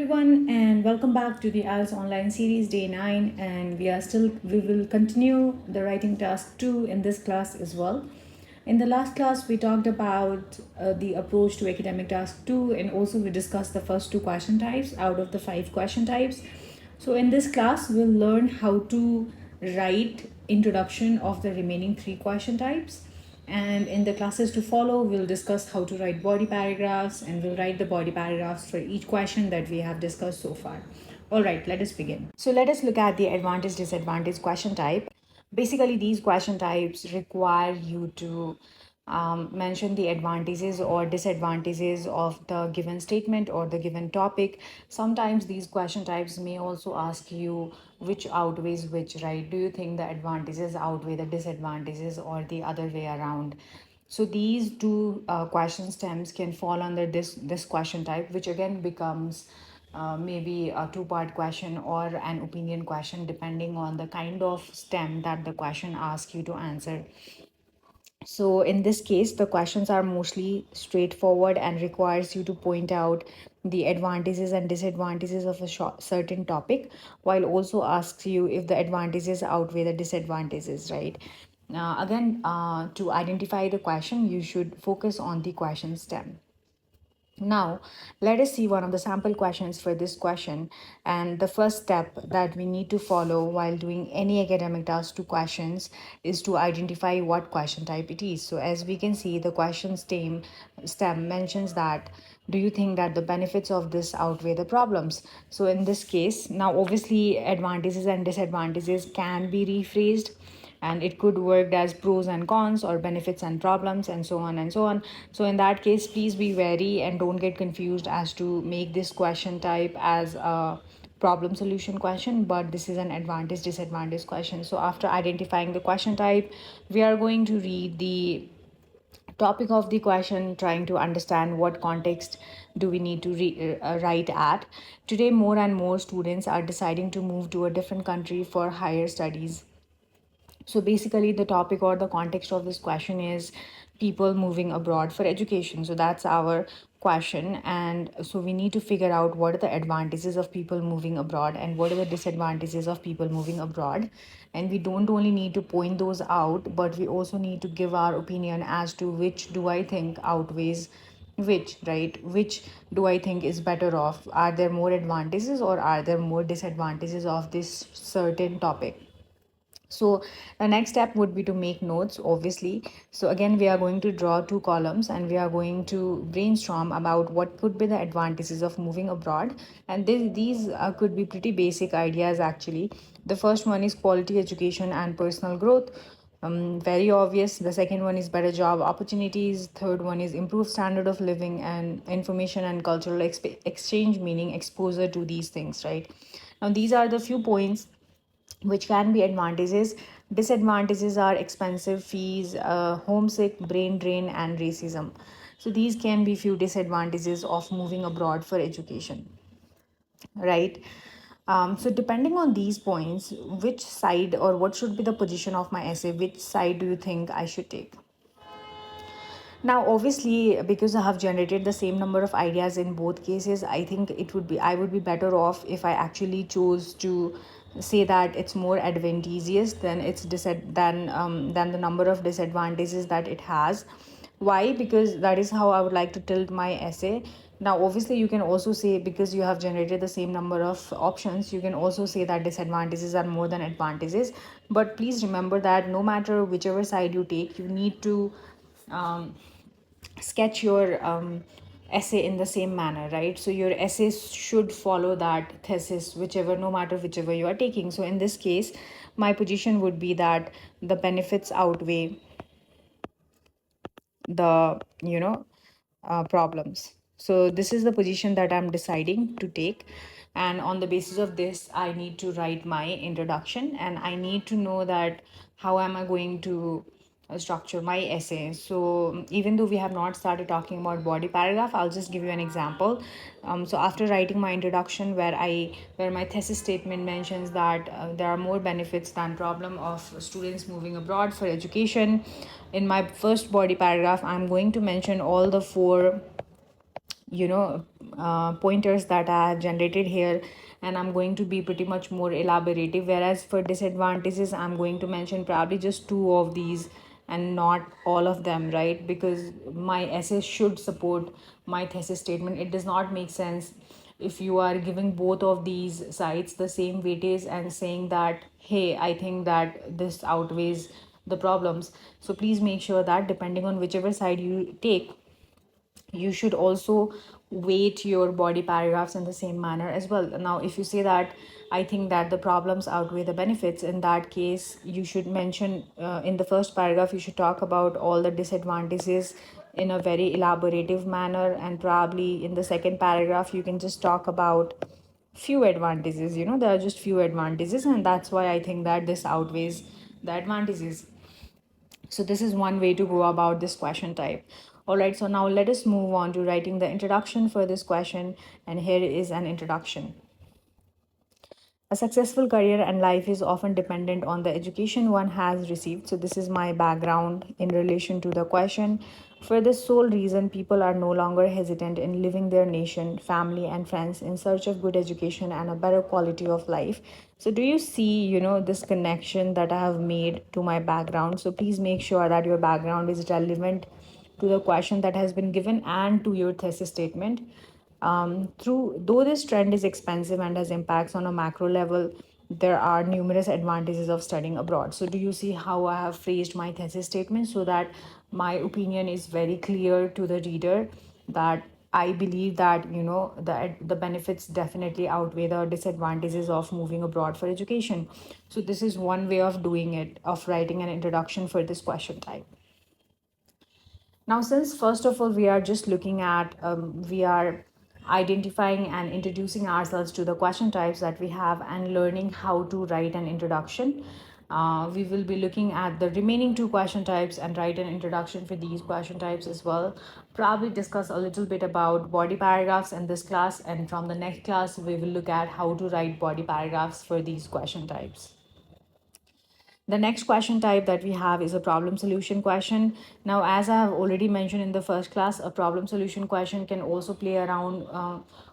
everyone, and welcome back to the IELTS online series day 9. And we will continue the writing task 2 in this class as well. In the last class, we talked about the approach to academic task 2, and also we discussed the first two question types out of the 5 question types. So, in this class, we'll learn how to write introduction of the remaining 3 question types, and in the classes to follow we'll discuss how to write body paragraphs, and we'll write the body paragraphs for each question that we have discussed so far. All right, let us begin. So let us look at the advantage disadvantage question type. Basically, these question types require you to mention the advantages or disadvantages of the given statement or the given topic. Sometimes these question types may also ask you which outweighs which, right? Do you think the advantages outweigh the disadvantages or the other way around? So these two question stems can fall under this question type, which again becomes maybe a two-part question or an opinion question, depending on the kind of stem that the question asks you to answer. So in this case, the questions are mostly straightforward and requires you to point out the advantages and disadvantages of a certain topic, while also asks you if the advantages outweigh the disadvantages, right? Again, to identify the question, you should focus on the question stem. Now, let us see one of the sample questions for this question. And the first step that we need to follow while doing any academic task to questions is to identify what question type it is. So, as we can see, the question stem mentions that, do you think that the benefits of this outweigh the problems? So, in this case, now obviously, advantages and disadvantages can be rephrased, and it could work as pros and cons or benefits and problems and so on and so on. So in that case, please be wary and don't get confused as to make this question type as a problem solution question, but this is an advantage disadvantage question. So after identifying the question type, we are going to read the topic of the question, trying to understand what context do we need to write at. Today, more and more students are deciding to move to a different country for higher studies. So basically, the topic or the context of this question is people moving abroad for education. So that's our question. And so we need to figure out what are the advantages of people moving abroad and what are the disadvantages of people moving abroad. And we don't only need to point those out, but we also need to give our opinion as to which do I think outweighs which, right? Which do I think is better off? Are there more advantages or are there more disadvantages of this certain topic? So the next step would be to make notes, obviously. So again, we are going to draw two columns and we are going to brainstorm about what could be the advantages of moving abroad. And these could be pretty basic ideas actually. The first one is quality education and personal growth. Very obvious. The second one is better job opportunities. Third one is improved standard of living and information and cultural exchange, meaning exposure to these things, right? Now, these are the few points which can be advantages. Disadvantages are expensive fees, homesick, brain drain, and racism. So these can be few disadvantages of moving abroad for education, right? So depending on these points, which side or what should be the position of my essay? Which side do you think I should take? Now, obviously, because I have generated the same number of ideas in both cases, I think I would be better off if I actually chose to say that it's more advantageous than than the number of disadvantages that it has. Why? Because that is how I would like to tilt my essay. Now, obviously, you can also say, because you have generated the same number of options, you can also say that disadvantages are more than advantages. But please remember that no matter whichever side you take, you need to um, sketch your essay in the same manner, right? So your essays should follow that thesis, whichever, no matter whichever you are taking. So in this case, my position would be that the benefits outweigh the problems. So this is the position that I'm deciding to take, and on the basis of this I need to write my introduction, and I need to know that how am I going to structure my essay. So even though we have not started talking about body paragraph, I'll just give you an example. So after writing my introduction, where my thesis statement mentions that there are more benefits than problem of students moving abroad for education, in my first body paragraph I'm going to mention all the four pointers that I have generated here, and I'm going to be pretty much more elaborative. Whereas for disadvantages, I'm going to mention probably just two of these and not all of them, right? Because my essay should support my thesis statement. It does not make sense if you are giving both of these sides the same weightage and saying that, hey, I think that this outweighs the problems. So please make sure that depending on whichever side you take, you should also weight your body paragraphs in the same manner as well. Now, if you say that I think that the problems outweigh the benefits, in that case, you should mention in the first paragraph, you should talk about all the disadvantages in a very elaborative manner. And probably in the second paragraph, you can just talk about few advantages. There are just few advantages, and that's why I think that this outweighs the advantages. So this is one way to go about this question type. All right, so now let us move on to writing the introduction for this question. And here is an introduction. A successful career and life is often dependent on the education one has received. So, this is my background in relation to the question. For this sole reason, people are no longer hesitant in leaving their nation, family, and friends in search of good education and a better quality of life. So, do you see, this connection that I have made to my background? So, please make sure that your background is relevant to the question that has been given and to your thesis statement. Through though this trend is expensive and has impacts on a macro level, there are numerous advantages of studying abroad. So, do you see how I have phrased my thesis statement so that my opinion is very clear to the reader, that I believe that that the benefits definitely outweigh the disadvantages of moving abroad for education. So, this is one way of doing it, of writing an introduction for this question type. Now, since first of all, we are just looking at, we are identifying and introducing ourselves to the question types that we have and learning how to write an introduction. We will be looking at the remaining two question types and write an introduction for these question types as well. Probably discuss a little bit about body paragraphs in this class, and from the next class, we will look at how to write body paragraphs for these question types. The next question type that we have is a problem solution question. Now, as I have already mentioned in the first class, a problem solution question can also play around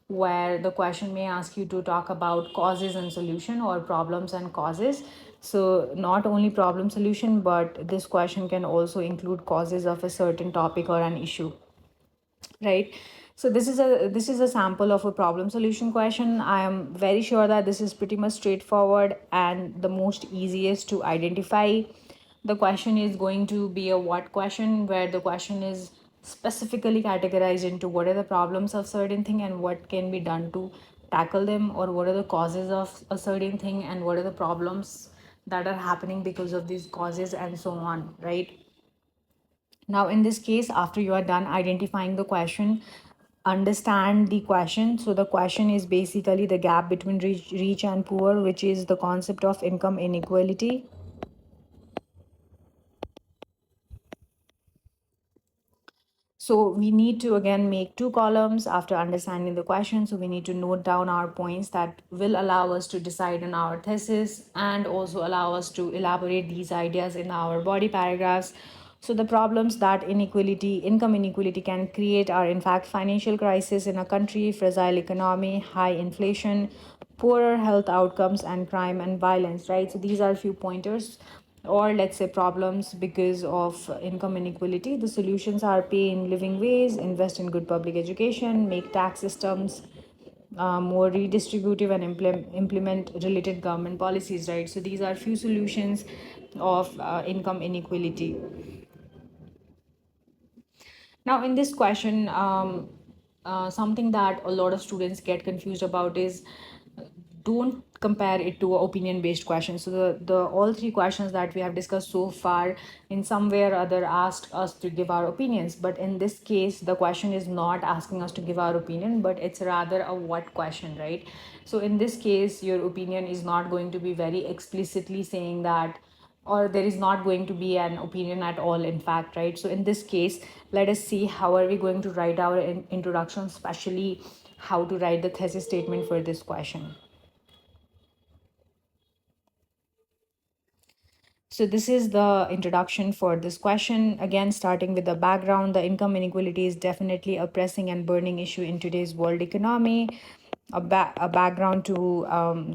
where the question may ask you to talk about causes and solution, or problems and causes. So, not only problem solution, but this question can also include causes of a certain topic or an issue, right? So this is a sample of a problem solution question. I am very sure that this is pretty much straightforward and the most easiest to identify. The question is going to be a what question, where the question is specifically categorized into what are the problems of certain thing and what can be done to tackle them, or what are the causes of a certain thing and what are the problems that are happening because of these causes, and so on, right? Now, in this case, after you are done identifying the question, understand the question. So, the question is basically the gap between rich and poor, which is the concept of income inequality. So we need to again make two columns after understanding the question. So we need to note down our points that will allow us to decide on our thesis and also allow us to elaborate these ideas in our body paragraphs. So the problems that income inequality can create are in fact financial crisis in a country, fragile economy, high inflation, poorer health outcomes, and crime and violence, right? So these are a few pointers, or let's say problems because of income inequality. The solutions are pay in living ways, invest in good public education, make tax systems more redistributive, and implement related government policies, right? So these are few solutions of income inequality. Now, in this question, something that a lot of students get confused about is, don't compare it to an opinion based question. So the all three questions that we have discussed so far in some way or other asked us to give our opinions, but in this case the question is not asking us to give our opinion, but it's rather a what question, right? So in this case, your opinion is not going to be very explicitly saying that, or there is not going to be an opinion at all, in fact, right? So in this case, let us see how are we going to write our introduction, especially how to write the thesis statement for this question. So this is the introduction for this question. Again, starting with the background, the income inequality is definitely a pressing and burning issue in today's world economy. A background to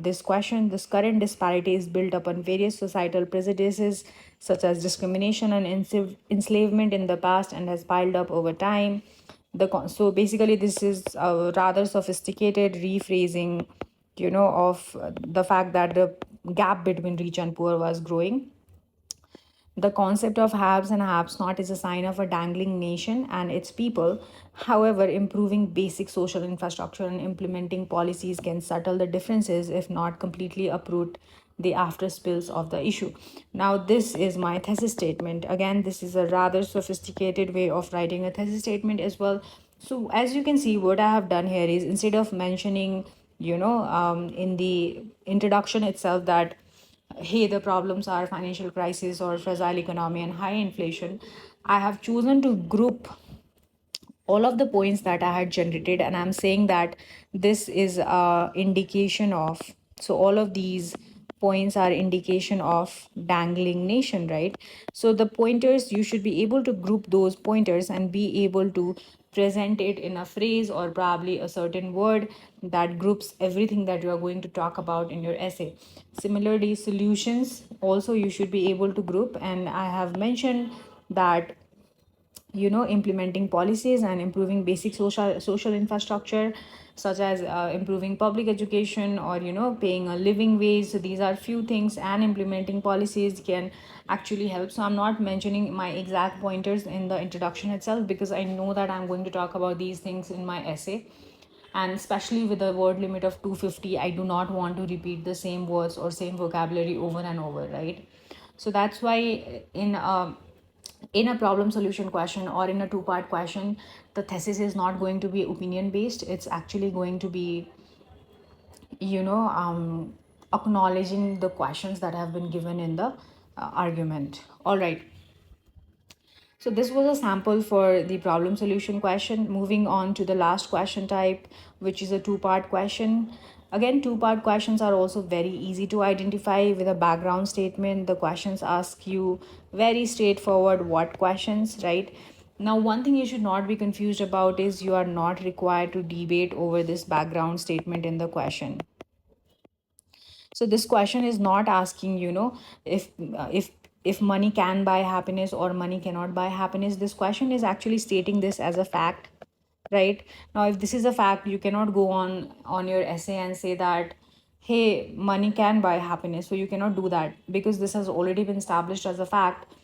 this question: this current disparity is built upon various societal prejudices, such as discrimination and enslavement in the past, and has piled up over time. So basically, this is a rather sophisticated rephrasing, of the fact that the gap between rich and poor was growing. The concept of haves and haves not is a sign of a dangling nation and its people. However, improving basic social infrastructure and implementing policies can settle the differences, if not completely uproot the after spills of the issue. Now, this is my thesis statement. Again, this is a rather sophisticated way of writing a thesis statement as well. So, as you can see, what I have done here is, instead of mentioning, in the introduction itself that hey, the problems are financial crisis or fragile economy and high inflation, I have chosen to group all of the points that I had generated, and I'm saying that this is a indication of, so all of these points are indication of dangling nation, right? So the pointers, you should be able to group those pointers and be able to present it in a phrase or probably a certain word that groups everything that you are going to talk about in your essay. Similarly, solutions also you should be able to group, and I have mentioned that implementing policies and improving basic social infrastructure, such as improving public education or paying a living wage. So these are few things, and implementing policies can actually help. So I'm not mentioning my exact pointers in the introduction itself, because I know that I'm going to talk about these things in my essay, and especially with a word limit of 250, I do not want to repeat the same words or same vocabulary over and over, right? So that's why in a problem solution question or in a two-part question, the thesis is not going to be opinion based. It's actually going to be you know um, acknowledging the questions that have been given in the argument. All right, so this was a sample for the problem solution question. Moving on to the last question type, which is a two-part question. Again, two-part questions are also very easy to identify with a background statement. The questions ask you very straightforward what questions, right? Now, one thing you should not be confused about is you are not required to debate over this background statement in the question. So this question is not asking, if if money can buy happiness or money cannot buy happiness. This question is actually stating this as a fact, right? Now, if this is a fact, you cannot go on your essay and say that hey, money can buy happiness. So you cannot do that, because this has already been established as a fact.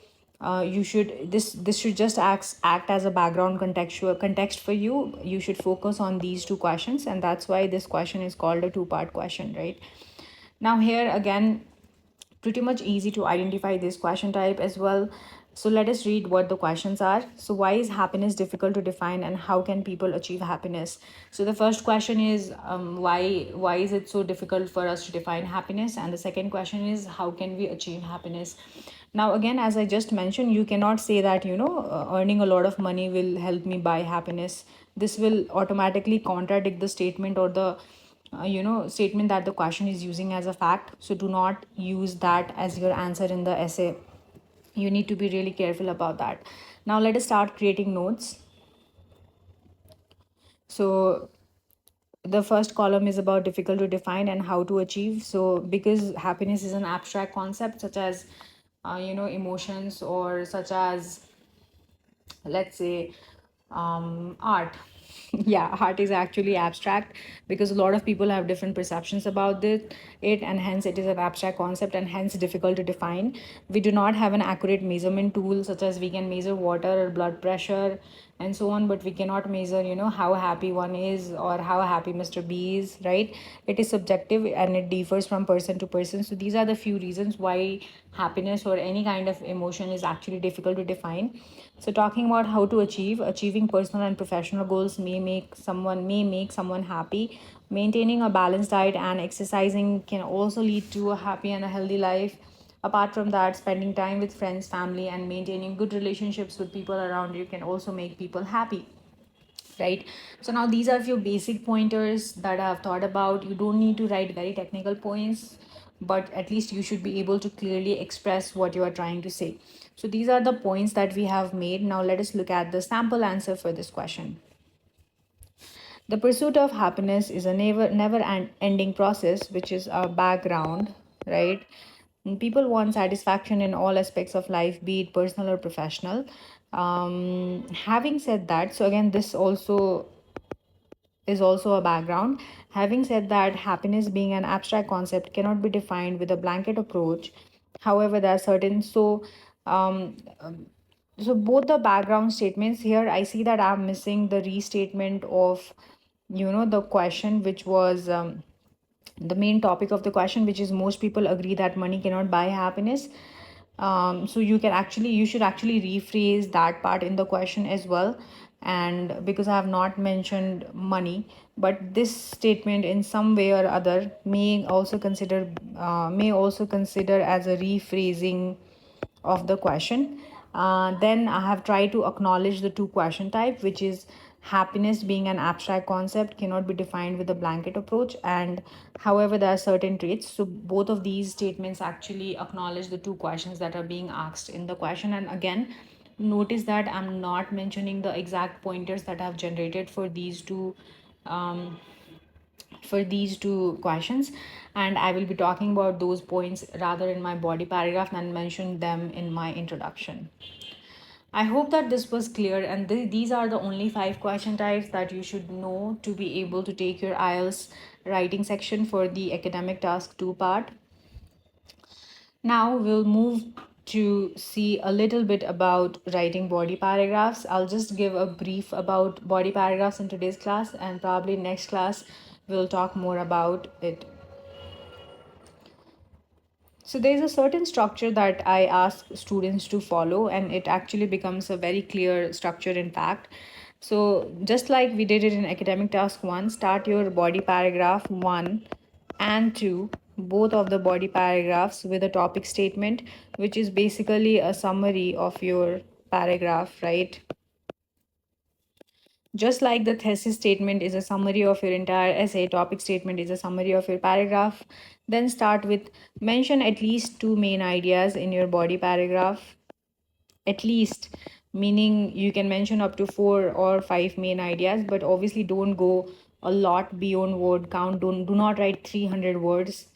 You should this should just act as a background contextual context for you. You should focus on these two questions, and that's why this question is called a two-part question, right? Now, here again, pretty much easy to identify this question type as well. So let us read what the questions are. So why is happiness difficult to define, and how can people achieve happiness? So the first question is, why is it so difficult for us to define happiness? And the second question is, how can we achieve happiness? Now, again, as I just mentioned, you cannot say that earning a lot of money will help me buy happiness. This will automatically contradict the statement or the statement that the question is using as a fact. So do not use that as your answer in the essay. You need to be really careful about that. Now let us start creating notes. So the first column is about difficult to define and how to achieve. So because happiness is an abstract concept, such as emotions, or such as, let's say, art. Yeah, art is actually abstract, because a lot of people have different perceptions about it, and hence it is an abstract concept and hence difficult to define. We do not have an accurate measurement tool, such as we can measure water or blood pressure and so on, but we cannot measure how happy one is or how happy Mr. B is, right? It is subjective and it differs from person to person. So these are the few reasons why happiness or any kind of emotion is actually difficult to define. So talking about how to achieving personal and professional goals may make someone happy. Maintaining a balanced diet and exercising can also lead to a happy and a healthy life. Apart from that, spending time with friends, family, and maintaining good relationships with people around you can also make people happy, right? So now these are a few basic pointers that I have thought about. You don't need to write very technical points, but at least you should be able to clearly express what you are trying to say. So these are the points that we have made. Now let us look at the sample answer for this question. The pursuit of happiness is a ending process, which is our background, right? And people want satisfaction in all aspects of life, be it personal or professional. Having said that, so again, this also is also a background. Having said that, happiness being an abstract concept cannot be defined with a blanket approach. However, there are certain um, so both the background statements here, I see that I'm missing the restatement of the question, which was the main topic of the question, which is most people agree that money cannot buy happiness. So you should actually rephrase that part in the question as well. And because I have not mentioned money, but this statement in some way or other may also consider as a rephrasing of the question. Then I have tried to acknowledge the two question type, which is happiness being an abstract concept cannot be defined with a blanket approach, and however there are certain traits. So both of these statements actually acknowledge the two questions that are being asked in the question. And again, notice that I'm not mentioning the exact pointers that I've generated um, for these two questions, and I will be talking about those points rather in my body paragraph than mention them in my introduction. I hope that this was clear, and these are the only 5 question types that you should know to be able to take your IELTS writing section for the academic task 2 part. Now we'll move to see a little bit about writing body paragraphs. I'll just give a brief about body paragraphs in today's class, and probably next class we'll talk more about it. So there's a certain structure that I ask students to follow, and it actually becomes a very clear structure, in fact. So just like we did it in academic task 1, start your body paragraph 1 and 2, both of the body paragraphs, with a topic statement, which is basically a summary of your paragraph, right? Just like the thesis statement is a summary of your entire essay, topic statement is a summary of your paragraph. Then start with mention at least two main ideas in your body paragraph. At least, meaning you can mention up to 4 or 5 main ideas, but obviously don't go a lot beyond word count. Do not write 300 words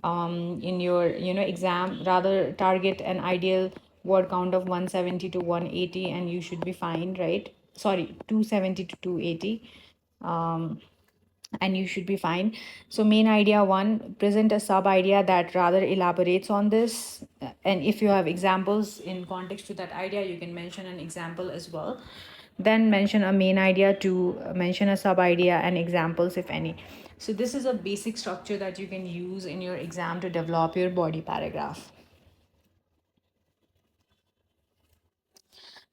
in your exam. Rather target an ideal word count of 170 to 180, and you should be fine, right? Sorry, 270 to 280. And you should be fine. So main idea 1, present a sub idea that rather elaborates on this. And if you have examples in context to that idea, you can mention an example as well. Then mention a main idea 2, mention a sub idea and examples if any. So this is a basic structure that you can use in your exam to develop your body paragraph.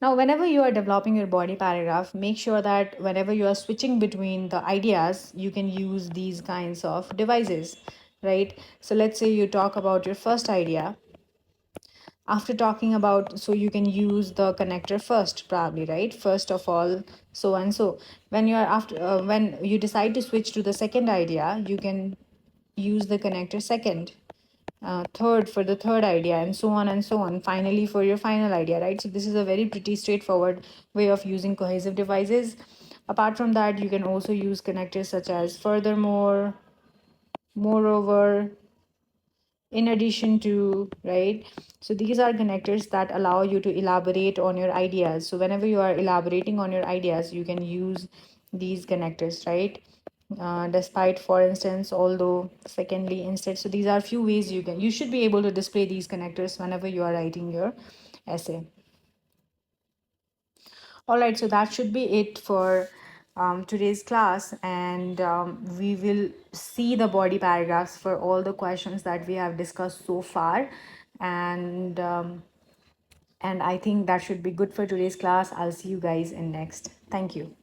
Now, whenever you are developing your body paragraph, make sure that whenever you are switching between the ideas, you can use these kinds of devices, right? So let's say you talk about your first idea. After talking about, so you can use the connector first, probably, right? First of all, so and so. When you decide to switch to the second idea, you can use the connector second, third for the third idea, and so on and so on, finally for your final idea, right? So this is a very pretty straightforward way of using cohesive devices. Apart from that, you can also use connectors such as furthermore, moreover, in addition to, right? So these are connectors that allow you to elaborate on your ideas. So whenever you are elaborating on your ideas, you can use these connectors, right? Despite, for instance, although, secondly, instead. So these are few ways you should be able to display these connectors whenever you are writing your essay. All right, so that should be it for today's class, and we will see the body paragraphs for all the questions that we have discussed so far. And I think that should be good for today's class. I'll see you guys in next. Thank you.